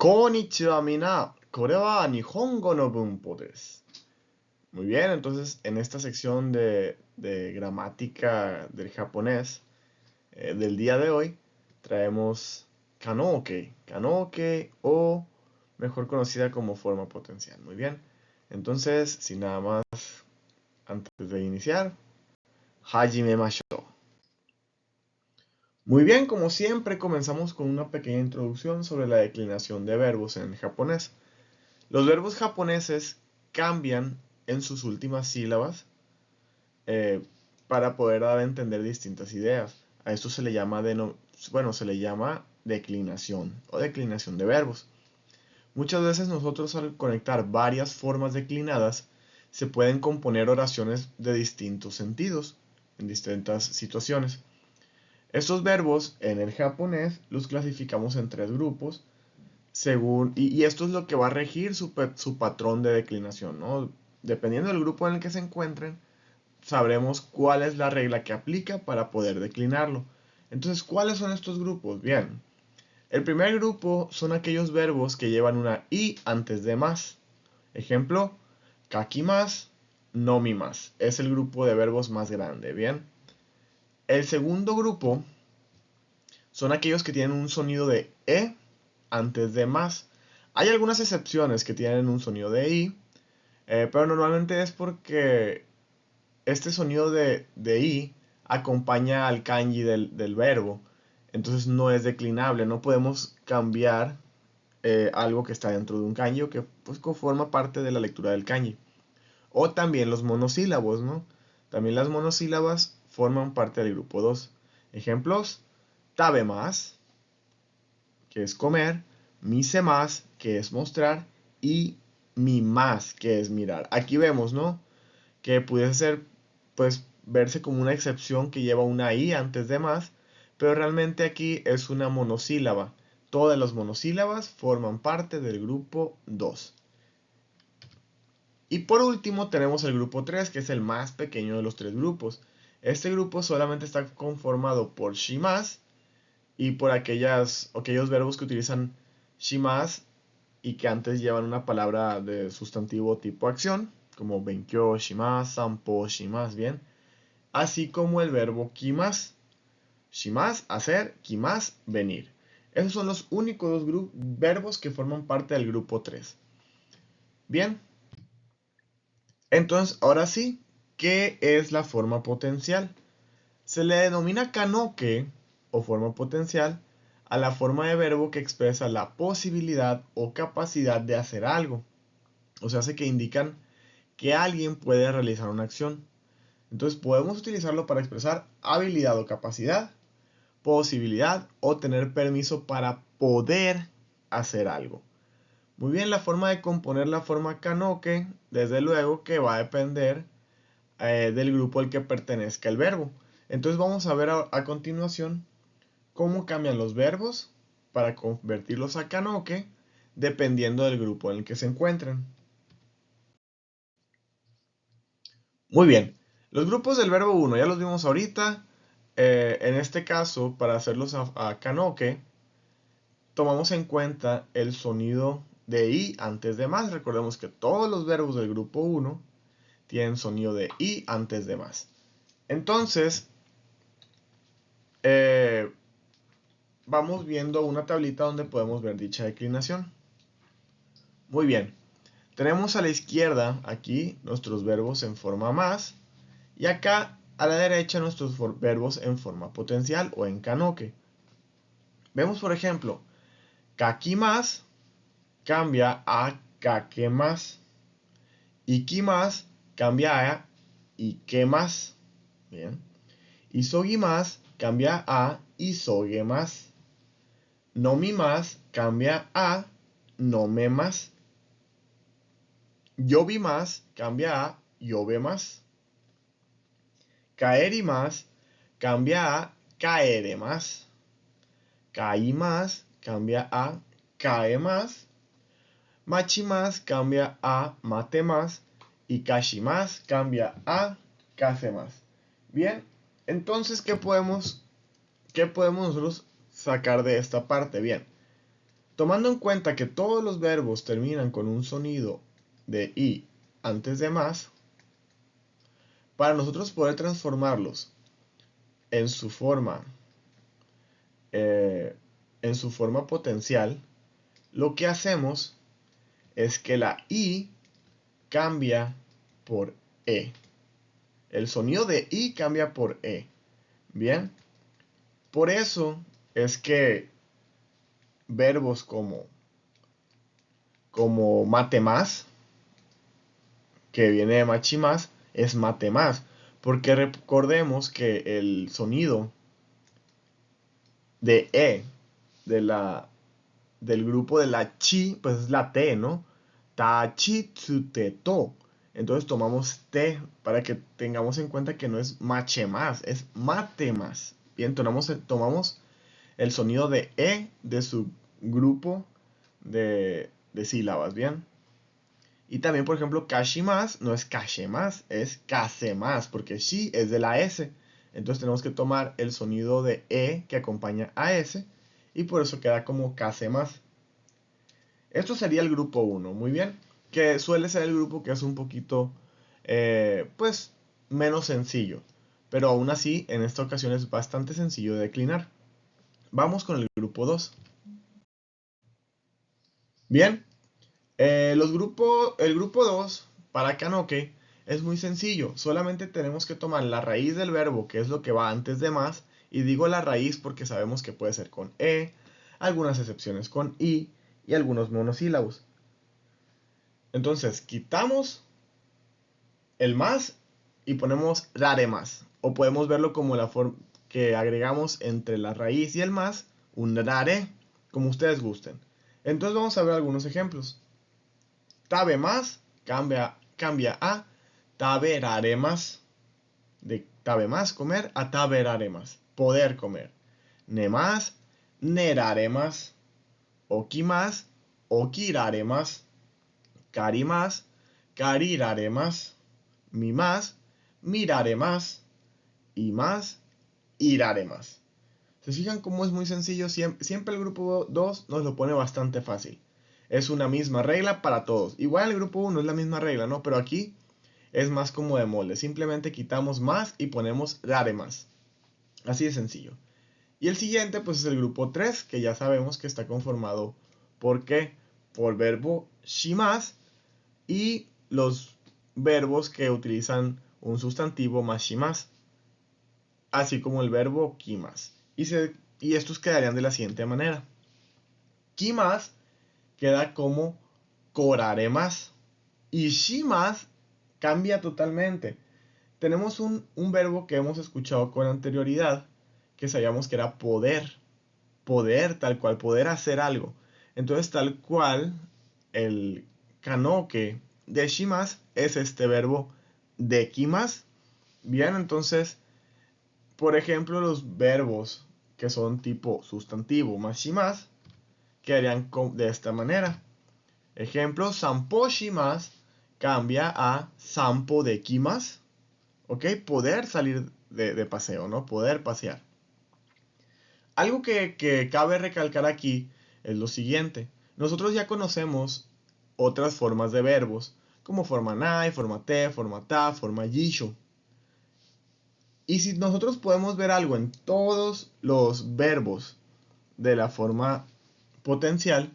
Konnichiwa mina, kore wa Nihongo no bunpo desu. Muy bien, entonces en esta sección de gramática del japonés del día de hoy traemos kanouke, kanouke o mejor conocida como forma potencial. Muy bien, entonces sin nada más antes de iniciar, hajimemashou. Muy bien, como siempre comenzamos con una pequeña introducción sobre la declinación de verbos en el japonés. Los verbos japoneses cambian en sus últimas sílabas para poder dar a entender distintas ideas. A esto se le llama, se le llama declinación o declinación de verbos. Muchas veces nosotros al conectar varias formas declinadas se pueden componer oraciones de distintos sentidos en distintas situaciones. Estos verbos en el japonés los clasificamos en tres grupos y esto es lo que va a regir su patrón de declinación, ¿no? Dependiendo del grupo en el que se encuentren, sabremos cuál es la regla que aplica para poder declinarlo. Entonces, ¿cuáles son estos grupos? Bien, el primer grupo son aquellos verbos que llevan una i antes de más. Ejemplo, kakimasu, nomimasu. Es el grupo de verbos más grande, ¿bien? El segundo grupo son aquellos que tienen un sonido de e antes de más. Hay algunas excepciones que tienen un sonido de i, pero normalmente es porque este sonido de i acompaña al kanji del verbo. Entonces no es declinable, no podemos cambiar algo que está dentro de un kanji o que pues conforma parte de la lectura del kanji. O también los monosílabos, ¿no? También las monosílabas forman parte del grupo 2. Ejemplos, tabemasu, que es comer, misemasu, que es mostrar, y mimasu, que es mirar. Aquí vemos, ¿no? Que pudiese ser, pues, verse como una excepción que lleva una i antes de más, pero realmente aquí es una monosílaba. Todas las monosílabas forman parte del grupo 2. Y por último tenemos el grupo 3, que es el más pequeño de los tres grupos. Este grupo solamente está conformado por shimasu y por aquellos verbos que utilizan shimasu y que antes llevan una palabra de sustantivo tipo acción, como benkyou shimasu, sanpo shimasu, bien. Así como el verbo kimasu. Shimasu, hacer, kimasu, venir. Esos son los únicos dos verbos que forman parte del grupo 3. Bien. Entonces, ahora sí, ¿qué es la forma potencial? Se le denomina kanouke o forma potencial a la forma de verbo que expresa la posibilidad o capacidad de hacer algo. O sea, hace que indican que alguien puede realizar una acción. Entonces podemos utilizarlo para expresar habilidad o capacidad, posibilidad o tener permiso para poder hacer algo. Muy bien, la forma de componer la forma kanouke, desde luego que va a depender del grupo al que pertenezca el verbo. Entonces vamos a ver a continuación cómo cambian los verbos para convertirlos a kanouke dependiendo del grupo en el que se encuentren. Muy bien, los grupos del verbo 1 ya los vimos ahorita. En este caso, para hacerlos a kanouke, tomamos en cuenta el sonido de i antes de más. Recordemos que todos los verbos del grupo 1 tienen sonido de i antes de más. Entonces, vamos viendo una tablita donde podemos ver dicha declinación. Muy bien, tenemos a la izquierda aquí nuestros verbos en forma más y acá a la derecha nuestros verbos en forma potencial o en kanouke. Vemos por ejemplo, kakimasu cambia a kakemasu, ikimasu cambia a ikemasu, bien, isogimasu cambia a isogemasu, nomimasu cambia a nomemasu, yobimasu cambia a yobemasu, kaerimasu cambia a kaeremasu, kaimasu cambia a kaemasu, machimasu cambia a matemasu y kashimasu cambia a kasemasu. Bien, entonces, ¿qué podemos nosotros sacar de esta parte? Bien, tomando en cuenta que todos los verbos terminan con un sonido de I antes de más, para nosotros poder transformarlos en su forma, eh, en su forma potencial, lo que hacemos es que la I cambia por E. El sonido de I cambia por E. Bien, por eso es que verbos como mate más, que viene de machi más, es mate más. Porque recordemos que el sonido de E del grupo de la chi, pues es la T, ¿no? Ta, chi, tsu, te, to. Entonces tomamos T para que tengamos en cuenta que no es mache más, es mate más. Bien, tomamos el sonido de E de su grupo de sílabas, ¿bien? Y también, por ejemplo, kashi más no es kashe más, es kase más, porque shi es de la S. Entonces tenemos que tomar el sonido de E que acompaña a S y por eso queda como kase más. Esto sería el grupo 1, muy bien, que suele ser el grupo que es un poquito, pues, menos sencillo. Pero aún así, en esta ocasión es bastante sencillo de declinar. Vamos con el grupo 2. Bien, el grupo 2 para Kanoke es muy sencillo. Solamente tenemos que tomar la raíz del verbo, que es lo que va antes de más. Y digo la raíz porque sabemos que puede ser con E, algunas excepciones con I y algunos monosílabos. Entonces, quitamos el más y ponemos rare más. O podemos verlo como la forma que agregamos entre la raíz y el más, un rare, como ustedes gusten. Entonces vamos a ver algunos ejemplos. Tabe más cambia a taberare más. De tabe más, comer, a taberare más, poder comer. Ne más, nerare más. Oki más, okirare más. Kari más, karirare más. Mi más, mirare más. Y más, irare más. ¿Se fijan cómo es muy sencillo? Siempre el grupo 2 nos lo pone bastante fácil. Es una misma regla para todos. Igual el grupo 1 es la misma regla, ¿no? Pero aquí es más como de molde. Simplemente quitamos más y ponemos rare más. Así de sencillo. Y el siguiente pues es el grupo 3, que ya sabemos que está conformado por qué? Por verbo shimas y los verbos que utilizan un sustantivo más shimas, así como el verbo kimas. Y estos quedarían de la siguiente manera. Kimas queda como corare más. Y shimas cambia totalmente. Tenemos un verbo que hemos escuchado con anterioridad, que sabíamos que era poder. Poder, tal cual, poder hacer algo. Entonces, tal cual, el kanoke de shimas es este verbo dekimas. Bien, entonces, por ejemplo, los verbos que son tipo sustantivo más shimas quedarían de esta manera. Ejemplo, sampo shimas cambia a sampo dekimas. ¿Ok? Poder salir de paseo, ¿no? Poder pasear. Algo que cabe recalcar aquí es lo siguiente. Nosotros ya conocemos otras formas de verbos, como forma nai, forma te, forma ta, forma yisho. Y si nosotros podemos ver algo en todos los verbos de la forma potencial,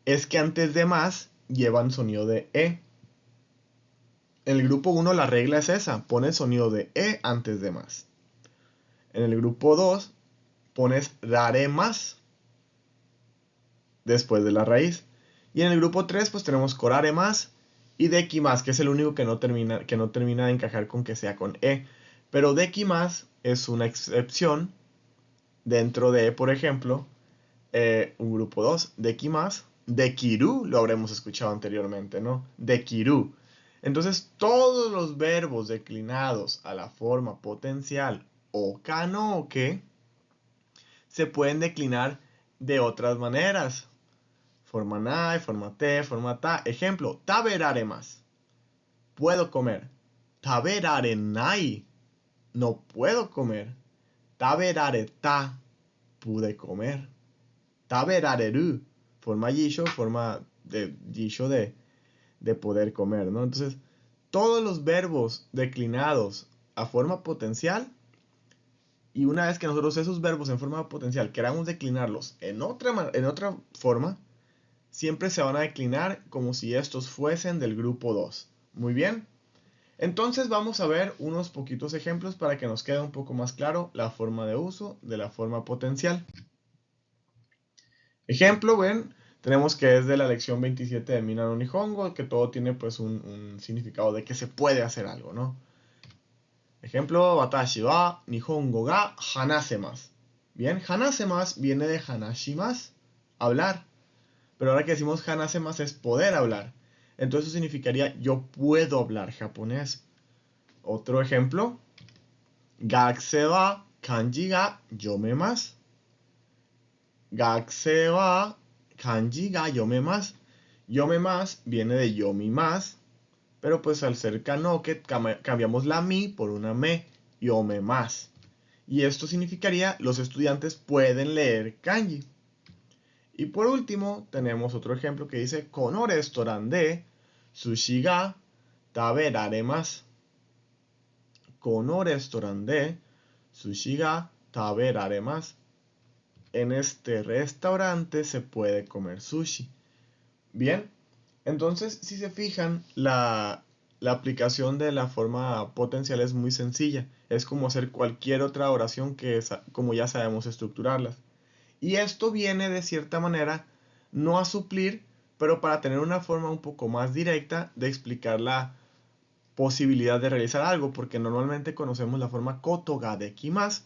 es que antes de más llevan sonido de E. En el grupo 1 la regla es esa, pones sonido de E antes de más. En el grupo 2 pones rare más después de la raíz. Y en el grupo 3 pues tenemos corare más y deki más, que es el único que no termina de encajar con que sea con E. Pero deki más es una excepción dentro de, por ejemplo, un grupo 2, deki más, dekiru, lo habremos escuchado anteriormente, ¿no? Dekiru. Entonces todos los verbos declinados a la forma potencial o kanoke se pueden declinar de otras maneras. Forma nai, forma te, forma ta. Ejemplo, taberare más. Puedo comer. Taberare nai. No puedo comer. Taberare ta. Pude comer. Taberareru. forma yisho, forma de yisho de poder comer, ¿no? Entonces, todos los verbos declinados a forma potencial, y una vez que nosotros esos verbos en forma potencial queramos declinarlos en otra forma, siempre se van a declinar como si estos fuesen del grupo 2. Muy bien. Entonces vamos a ver unos poquitos ejemplos para que nos quede un poco más claro la forma de uso de la forma potencial. Ejemplo, ven, tenemos que es de la lección 27 de Mina no Nihongo, que todo tiene pues un significado de que se puede hacer algo, ¿no? Ejemplo, watashi wa nihongo ga hanasemasu. Bien, hanasemasu viene de hanashimasu, hablar. Pero ahora que decimos hanasemasu es poder hablar. Entonces eso significaría yo puedo hablar japonés. Otro ejemplo, gakusei wa kanji ga yomemasu. Gakusei wa kanji ga yomemasu. Yomemasu viene de yomimasu, pero pues al ser kanoke cambiamos la mi por una me, yomemasu. Y esto significaría los estudiantes pueden leer kanji. Y por último tenemos otro ejemplo que dice kono restaurant de sushi ga taberaremasu. Kono restaurant de sushi ga taberaremasu. En este restaurante se puede comer sushi. Bien, entonces si se fijan, la aplicación de la forma potencial es muy sencilla. Es como hacer cualquier otra oración como ya sabemos estructurarlas. Y esto viene de cierta manera no a suplir, pero para tener una forma un poco más directa de explicar la posibilidad de realizar algo, porque normalmente conocemos la forma koto ga dekimasu,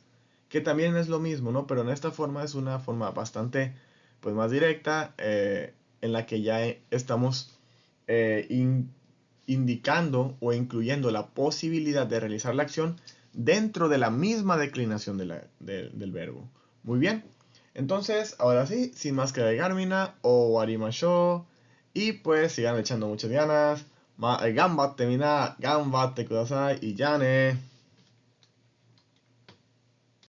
que también es lo mismo, ¿no? Pero en esta forma es una forma bastante, pues, más directa, en la que ya estamos indicando o incluyendo la posibilidad de realizar la acción dentro de la misma declinación del verbo. Muy bien. Entonces, ahora sí, sin más que agregar, o warimashou. Y pues sigan echando muchas ganas. Gambatte kudasai y ya ne.